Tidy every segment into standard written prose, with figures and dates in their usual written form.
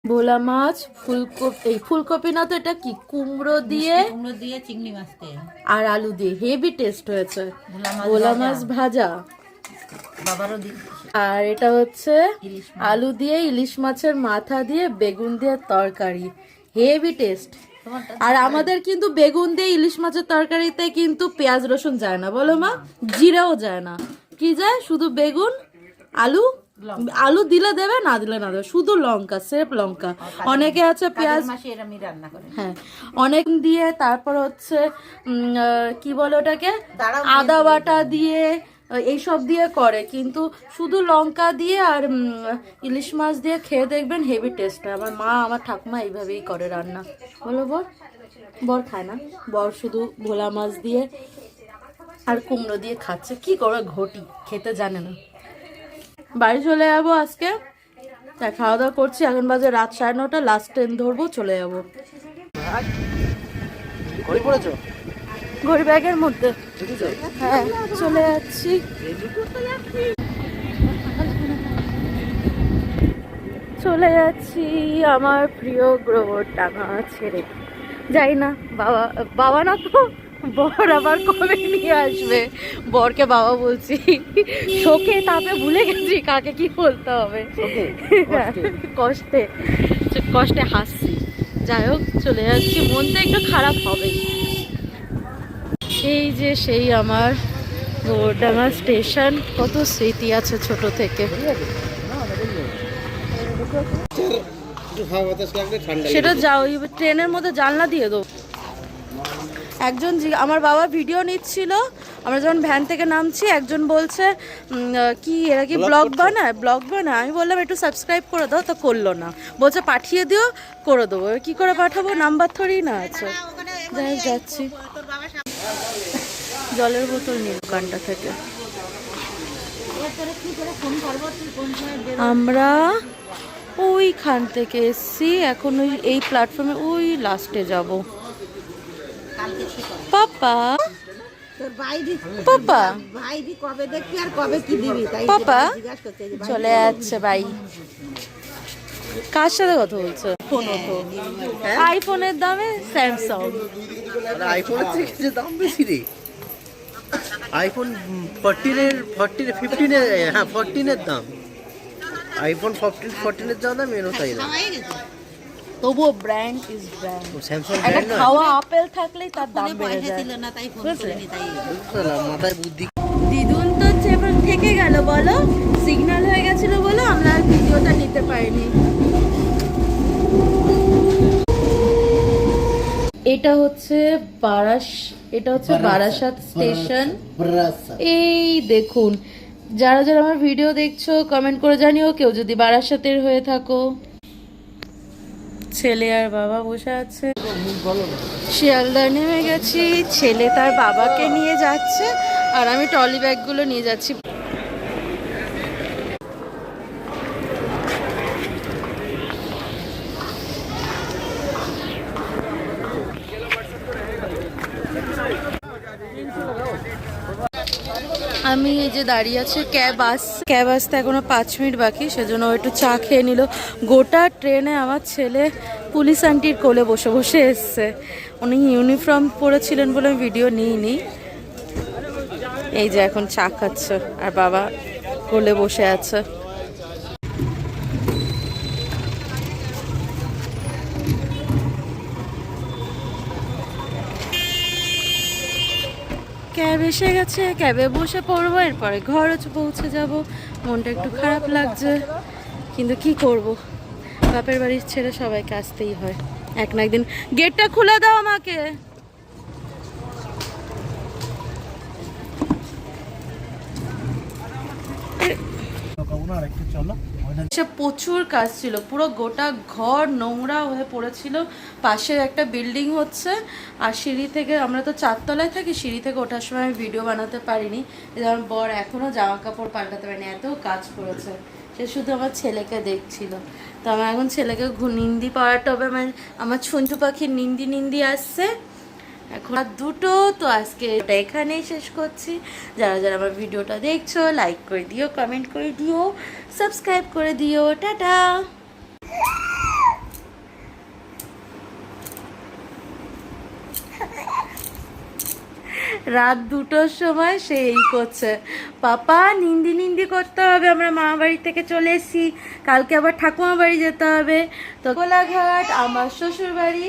ভোলা মাছ, ফুলকপি, এই ফুলকপি না তো, এটা কি কুমড়ো দিয়ে চিংড়ি মাছ দিয়ে আর আলু দিয়ে হেভি টেস্ট হয়েছে। ভোলা মাছ ভাজা, বাবারও আর এটা হচ্ছে আলু দিয়ে ইলিশ মাছের মাথা দিয়ে বেগুন দিয়ে তরকারি, হেভি টেস্ট। আর আমাদের কিন্তু বেগুন দিয়ে ইলিশ মাছের তরকারিতে কিন্তু পেঁয়াজ রসুন যায় না, বলো মা? জিরাও যায় না, কি যায়? শুধু বেগুন, আলু, আলু দিলে দেবে, না দিলে না দেবে, শুধু লঙ্কা, সেফ লঙ্কা। অনেকে আছে পেঁয়াজ, হ্যাঁ অনেক দিয়ে, তারপর হচ্ছে কি বলে ওটাকে, আদা বাটা দিয়ে, এইসব দিয়ে করে, কিন্তু শুধু লঙ্কা দিয়ে আর ইলিশ মাছ দিয়ে খেয়ে দেখবেন হেভি টেস্ট হয়। আমার মা, আমার ঠাকুমা এইভাবেই করে রান্না। বলো বর? বর খায় না, বর শুধু ভোলা মাছ দিয়ে আর কুমড়ো দিয়ে খাচ্ছে, কি করে ঘটি, খেতে জানে না। বাড়ি চলে যাবো আজকে, তাই খাওয়া দাওয়া করছি। এখন বাজে রাত 9:30, লাস্ট ট্রেন ধরবো, চলে যাবো। ঘড়ি ব্যাগের মধ্যে, হ্যাঁ চলে যাচ্ছি। চলে যাচ্ছি আমার প্রিয় গ্রহটাঙা ছেড়ে। যাই না, বাবা, বাবা না তো, বর আবার কবে নিয়ে আসবে। বরকে বাবা বলছি, শোকে তাপে ভুলে গেছি কাকে কি বলতে হবে। কষ্টে কষ্টে হাসছি। যাই হোক, চলে যাচ্ছি, মনটা একটু খারাপ হবে। এই যে সেই আমার গোবরডাঙ্গা স্টেশন, কত স্মৃতি আছে ছোট থেকে। সেটা যাও, ট্রেনের মধ্যে জানলা দিয়ে দেবো। একজন আমার বাবা ভিডিও নিচ্ছিল, আমরা যখন ভ্যান থেকে নামছি, একজন বলছে কি এরা কি ব্লগ বানায়, ব্লগ বানায়? আমি বললাম একটু সাবস্ক্রাইব করে দাও, তো করলো না, বলছে পাঠিয়ে দিও, করে দেবো। কি করে পাঠাবো, নাম্বার থোড়ি না আছে। যাই যাচ্ছি, জলের বোতল নিয়ে দোকানটা থেকে। আমরা ওইখান থেকে এসছি, এখন ওই এই প্ল্যাটফর্মে ওই লাস্টে যাব। পাপা, পাপা, পাপা চলে যাচ্ছে ভাই। কার সাথে কথা বলছো? আইফোনের দামে স্যামসাং। আইফোনের থেকে যে দাম বেশি রে, আইফোন 15 হ্যাঁ 14 দাম, আইফোন 14 দাম এরও তাই না। তবুও ব্র্যান্ড ইজ ব্র্যান্ড। স্যামসাং একটা খাওয়া আপেল থাকলেই তার দাম বেড়ে যায়। মাথায় বুদ্ধি। দিদুন তো থেকে গেল, বলো সিগন্যাল হয়ে গেছিল বলো আমরা ভিডিওটা নিতে পারিনি। এটা হচ্ছে বারাসাত স্টেশন। এই দেখুন, যারা যারা আমার ভিডিও দেখছো কমেন্ট করে জানিও, কেউ যদি বারাসাতের হয়ে থাকো। ছেলে আর বাবা বসে আছে। শিয়ালদা নেমে গেছি, ছেলে তার বাবাকে নিয়ে যাচ্ছে আর আমি ট্রলি ব্যাগগুলো নিয়ে যাচ্ছি। আমি এই যে দাঁড়িয়ে আছে, ক্যাব আসতে এখনো 5 মিনিট বাকি, সেজন্য একটু চা খেয়ে নিল। গোটা ট্রেনে আমার ছেলে পুলিশ আন্টির কোলে বসে বসে এসছে। উনি ইউনিফর্ম পরেছিলেন বলে আমি ভিডিও নিইনি। এই যে এখন চা খাচ্ছে আর বাবা কোলে বসে আছে। ক্যাব এসে গেছে, ক্যাবে বসে পড়বো, এরপরে ঘরে পৌঁছে যাব। মনটা একটু খারাপ লাগছে, কিন্তু কি করব, বাপের বাড়ির ছেড়ে সবাইকে আসতেই হয় এক না একদিন। গেটটা খুলে দাও আমাকে। প্রচুর কাজ ছিল, পুরো গোটা ঘর নোংরা হয়ে পড়েছিল। পাশে একটা বিল্ডিং হচ্ছে, আর সিঁড়ি থেকে, আমরা তো 4 তলায় থাকি, সিঁড়ি থেকে ওঠার সময় আমি ভিডিও বানাতে পারিনি। যেমন বর এখনো জামা কাপড় পাল্টাতে পারেনি, এত কাজ করেছে। সে শুধু আমার ছেলেকে দেখছিল। তো আমার এখন ছেলেকে নিন্দি পড়াতে হবে, মানে আমার ছুন্টু পাখির নিন্দি আসছে এখন আর 2টো। তো আজকে এটা এখানেই শেষ করছি। যারা যারা আমার ভিডিওটা দেখছো, লাইক করে দিও, কমেন্ট করে দিও, সাবস্ক্রাইব করে দিও। টাটা। রাত 2টোর সময় সে এই করছে, পাপা নিন্দি নিন্দি করতে হবে, আমরা মা বাড়ি থেকে চলে এসেছি, কালকে আবার ঠাকুমা বাড়ি যেতে হবে। তো কোলাঘাট আমার শ্বশুর বাড়ি।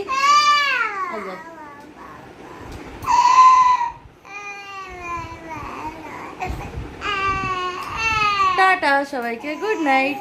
টাটা সবাইকে, গুড নাইট।